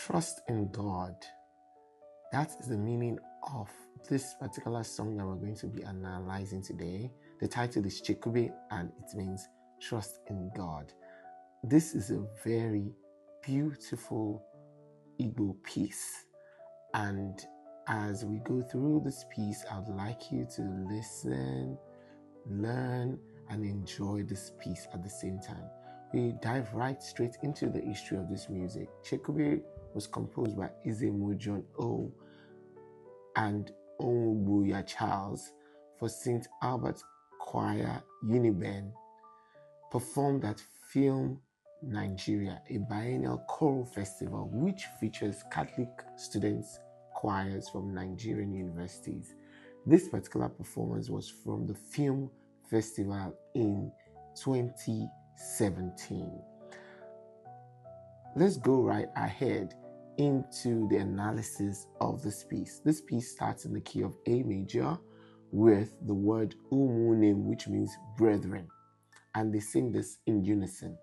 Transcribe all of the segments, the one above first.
Trust in God. That is the meaning of this particular song that we're going to be analyzing today. The title is CHEKWUBE and it means trust in God. This is a very beautiful Igbo piece. And as we go through this piece, I would like you to listen, learn, and enjoy this piece at the same time. We dive right straight into the history of this music. CHEKWUBE was composed by Ezomo John O and Onwubuya Charles for St. Albert Choir, Uniben, performed at Film Nigeria, a biennial choral festival which features Catholic students choirs from Nigerian universities. This particular performance was from the Film Festival in 2017. Let's go right ahead into the analysis of this piece. This piece starts in the key of A major with the word umunim, which means brethren, and they sing this in unison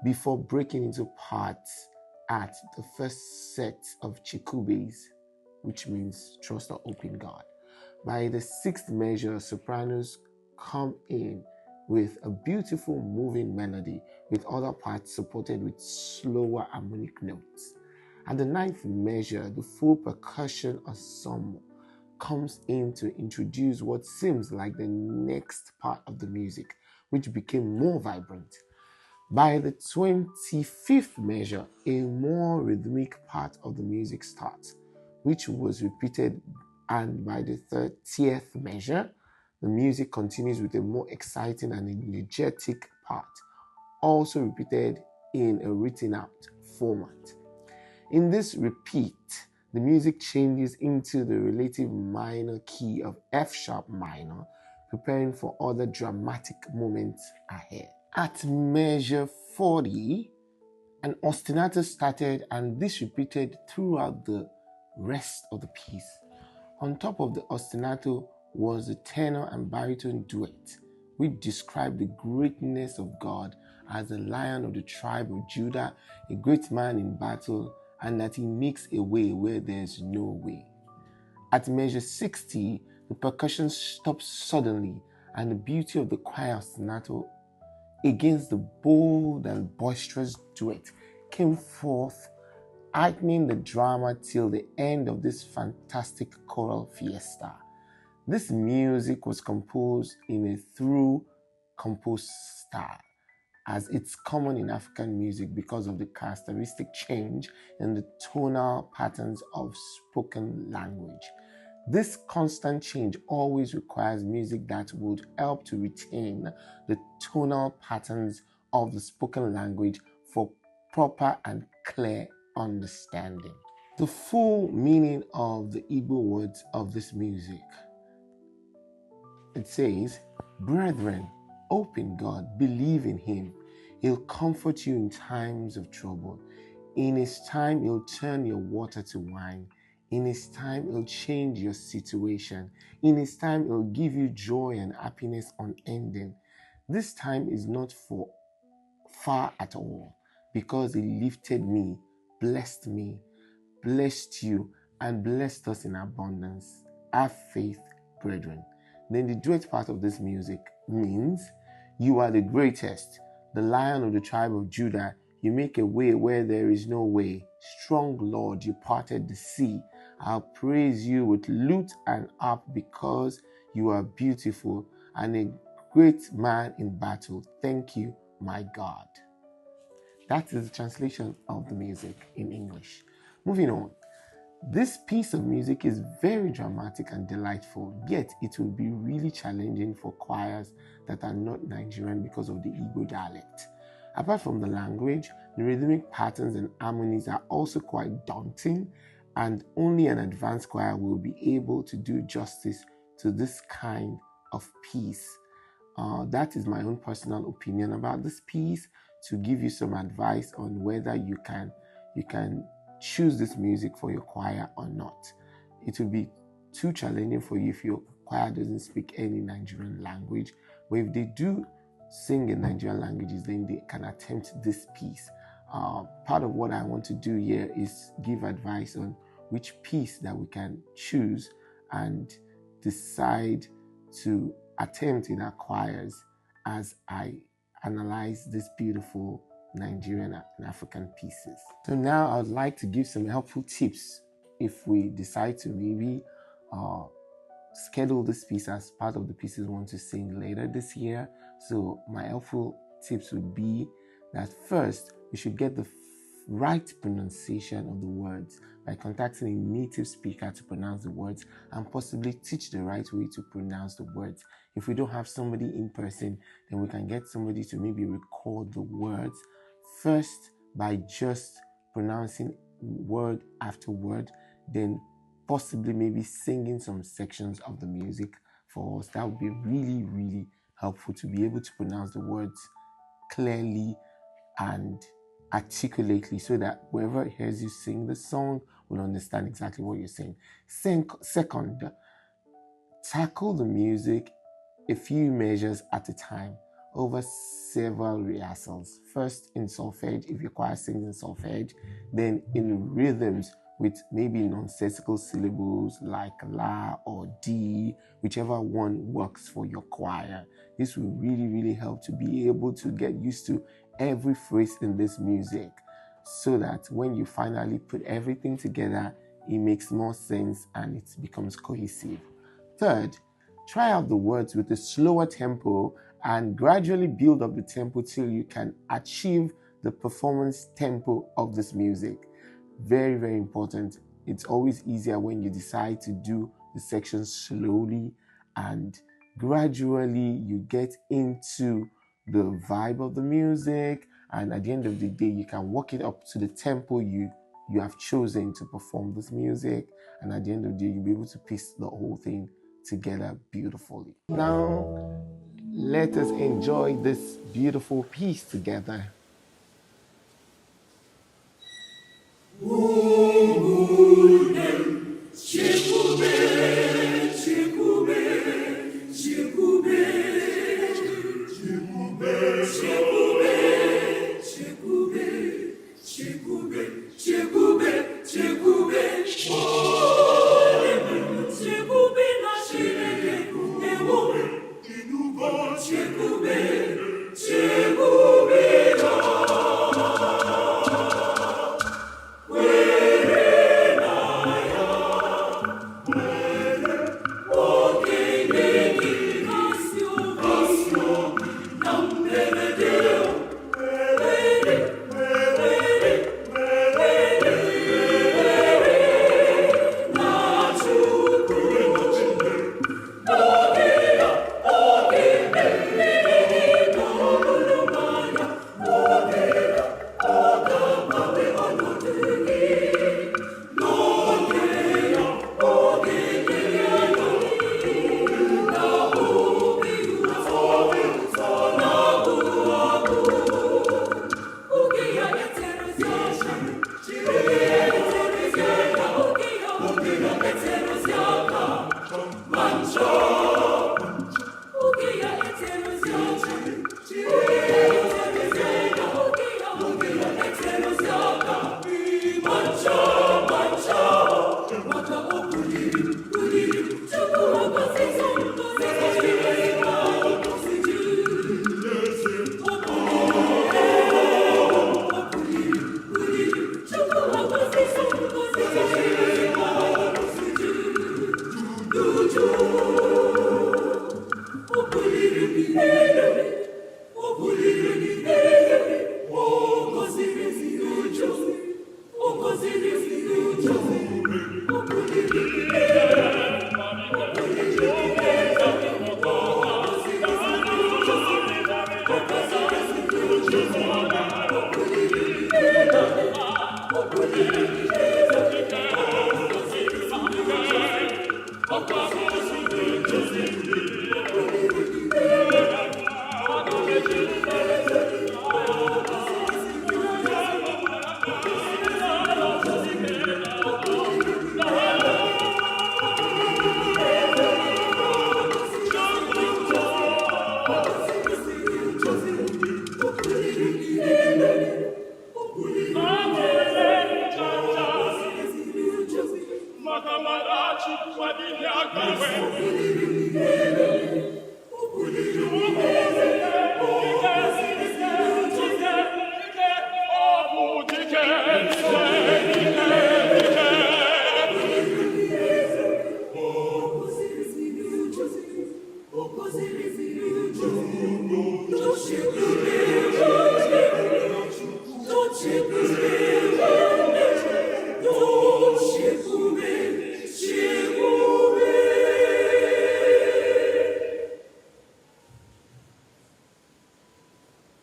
before breaking into parts at the first set of CHEKWUBEs, which means trust or hope in God. By the sixth measure, sopranos come in with a beautiful moving melody with other parts supported with slower harmonic notes. At the ninth measure, the full percussion ensemble comes in to introduce what seems like the next part of the music, which became more vibrant. By the 25th measure, a more rhythmic part of the music starts, which was repeated, and by the 30th measure, the music continues with a more exciting and energetic part, also repeated in a written out format. In this repeat, the music changes into the relative minor key of F sharp minor, preparing for other dramatic moments ahead. At measure 40, an ostinato started, and this repeated throughout the rest of the piece. On top of the ostinato was the tenor and baritone duet, which described the greatness of God as the Lion of the tribe of Judah, a great man in battle, and that he makes a way where there's no way. At measure 60, the percussion stopped suddenly, and the beauty of the choir ostinato against the bold and boisterous duet came forth, heightening the drama till the end of this fantastic choral fiesta. This music was composed in a through composed style, as it's common in African music because of the characteristic change in the tonal patterns of spoken language. This constant change always requires music that would help to retain the tonal patterns of the spoken language for proper and clear understanding. The full meaning of the Igbo words of this music. It says, brethren, hope in God, believe in Him. He'll comfort you in times of trouble. In His time, He'll turn your water to wine. In His time, He'll change your situation. In His time, He'll give you joy and happiness unending. This time is not for far at all, because He lifted me, blessed you, and blessed us in abundance. Have faith, brethren. Then the duet part of this music means, you are the greatest, the Lion of the tribe of Judah. You make a way where there is no way. Strong Lord, you parted the sea. I'll praise you with lute and harp because you are beautiful and a great man in battle. Thank you, my God. That is the translation of the music in English. Moving on. This piece of music is very dramatic and delightful, yet it will be really challenging for choirs that are not Nigerian because of the Igbo dialect. Apart from the language, the rhythmic patterns and harmonies are also quite daunting, and only an advanced choir will be able to do justice to this kind of piece. That is my own personal opinion about this piece, to give you some advice on whether you can choose this music for your choir or not. It will be too challenging for you if your choir doesn't speak any Nigerian language, but if they do sing in Nigerian languages, then they can attempt this piece. part of what I want to do here is give advice on which piece that we can choose and decide to attempt in our choirs as I analyze these beautiful Nigerian and African pieces. So now I would like to give some helpful tips if we decide to maybe schedule this piece as part of the pieces we want to sing later this year. So my helpful tips would be that first, we should get the right pronunciation of the words by contacting a native speaker to pronounce the words and possibly teach the right way to pronounce the words. If we don't have somebody in person, then we can get somebody to maybe record the words first by just pronouncing word after word, then possibly maybe singing some sections of the music for us. That would be really, really helpful to be able to pronounce the words clearly and articulately so that whoever hears you sing the song will understand exactly what you're saying. Second, tackle the music a few measures at a time over several rehearsals. First in solfege, if you require singing in solfege, then in rhythms with maybe nonsensical syllables like La or D, whichever one works for your choir. This will really, really help to be able to get used to every phrase in this music so that when you finally put everything together, it makes more sense and it becomes cohesive. Third, try out the words with a slower tempo and gradually build up the tempo till you can achieve the performance tempo of this music. Very, very important. It's always easier when you decide to do the sections slowly and gradually you get into the vibe of the music, and at the end of the day you can work it up to the tempo you have chosen to perform this music, and at the end of the day you'll be able to piece the whole thing together beautifully. Now let us enjoy this beautiful piece together.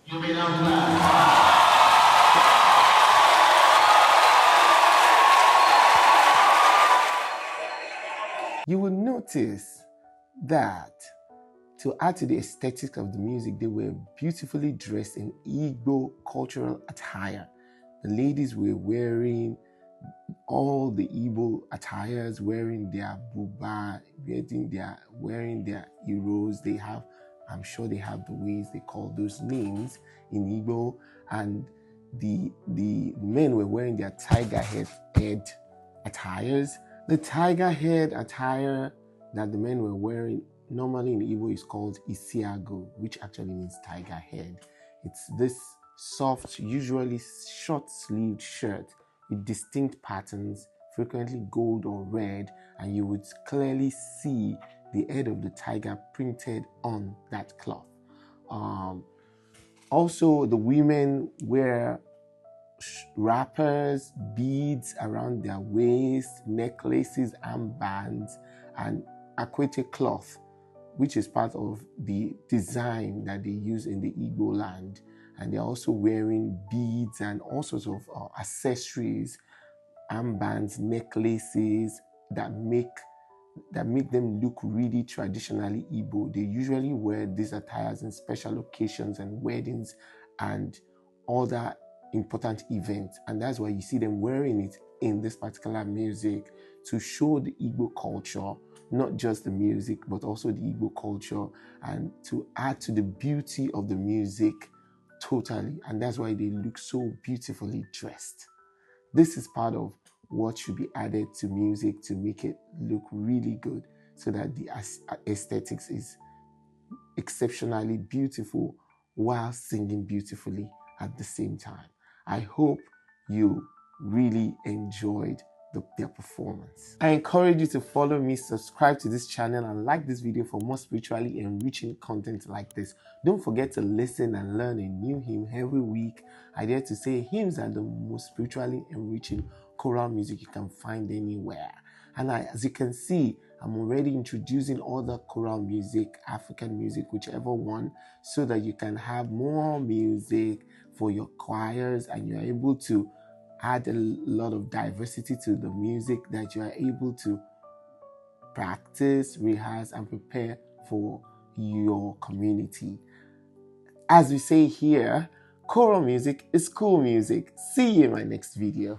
You may now clap. You will notice that to add to the aesthetic of the music, they were beautifully dressed in Igbo cultural attire. The ladies were wearing all the Igbo attires, wearing their buba, wearing their heroes. They have, I'm sure they have the ways they call those names in Igbo, and the men were wearing their tiger head attires. The tiger head attire that the men were wearing normally in Igbo is called Isiago, which actually means tiger head. It's this soft, usually short-sleeved shirt with distinct patterns, frequently gold or red, and you would clearly see the head of the tiger printed on that cloth. Also, the women wear wrappers, beads around their waist, necklaces, armbands, and aquete cloth, which is part of the design that they use in the Igbo land. And they're also wearing beads and all sorts of accessories, armbands, necklaces that make them look really traditionally Igbo. They usually wear these attires in special occasions and weddings and other important events, and that's why you see them wearing it in this particular music to show the Igbo culture, not just the music but also the Igbo culture, and to add to the beauty of the music totally. And that's why they look so beautifully dressed. This is part of what should be added to music to make it look really good, so that the aesthetics is exceptionally beautiful while singing beautifully at the same time. I hope you really enjoyed their performance. I encourage you to follow me, subscribe to this channel, and like this video for more spiritually enriching content like this. Don't forget to listen and learn a new hymn every week. I dare to say hymns are the most spiritually enriching choral music you can find anywhere. And as you can see, I'm already introducing other choral music, African music, whichever one, so that you can have more music for your choirs, and you're able to add a lot of diversity to the music that you are able to practice, rehearse, and prepare for your community. As we say here, choral music is cool music. See you in my next video.